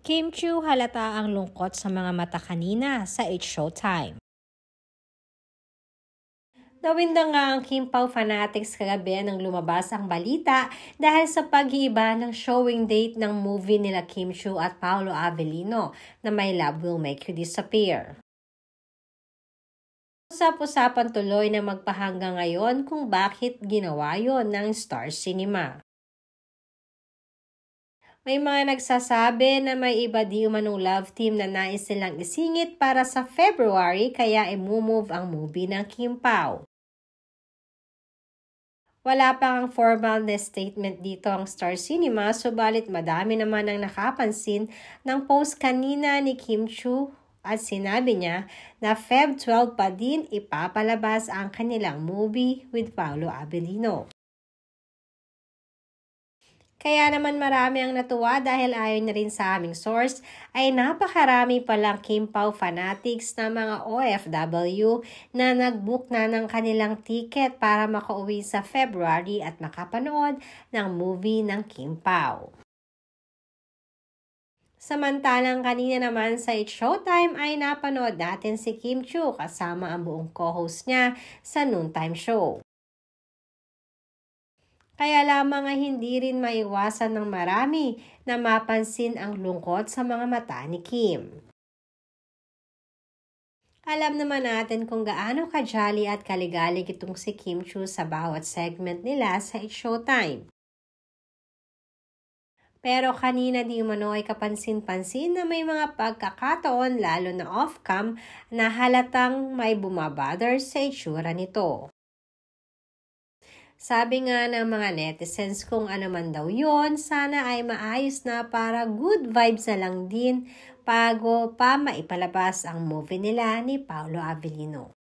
Kim Chiu halata ang lungkot sa mga mata kanina sa It's Showtime. Nawinda nga ang Kim Pao fanatics kagabi nang lumabas ang balita dahil sa pag-iiba ng showing date ng movie nila Kim Chiu at Paolo Avellino na My Love Will Make You Disappear. Usap-usapan tuloy na magpahanggang ngayon kung bakit ginawa yon ng Star Cinema. May mga nagsasabi na may iba di umanong love team na nais silang isingit para sa February kaya i-move ang movie ng Kim Pao. Wala pang formal na statement dito ang Star Cinema, subalit madami naman ang nakapansin ng post kanina ni Kim Chiu at sinabi niya na Feb 12 pa din ipapalabas ang kanilang movie with Paolo Avellino. Kaya naman marami ang natuwa dahil ayon na rin sa aming source ay napakarami palang Kim Pao fanatics na mga OFW na nag-book na ng kanilang ticket para makauwi sa February at makapanood ng movie ng Kim Pao. Samantalang kanina naman sa It's Showtime ay napanood natin si Kim Chiu kasama ang buong co-host niya sa noontime show. Kaya lamang ay hindi rin maiwasan ng marami na mapansin ang lungkot sa mga mata ni Kim. Alam naman natin kung gaano ka-jolly at kaligalig itong si Kim Chiu sa bawat segment nila sa It's Showtime. Pero kanina di umano ay kapansin-pansin na may mga pagkakataon lalo na off-cam na halatang may bumabother sa itsura nito. Sabi nga ng mga netizens kung ano man daw yon, sana ay maayos na para good vibes na lang din bago pa maipalabas ang movie nila ni Paolo Avellino.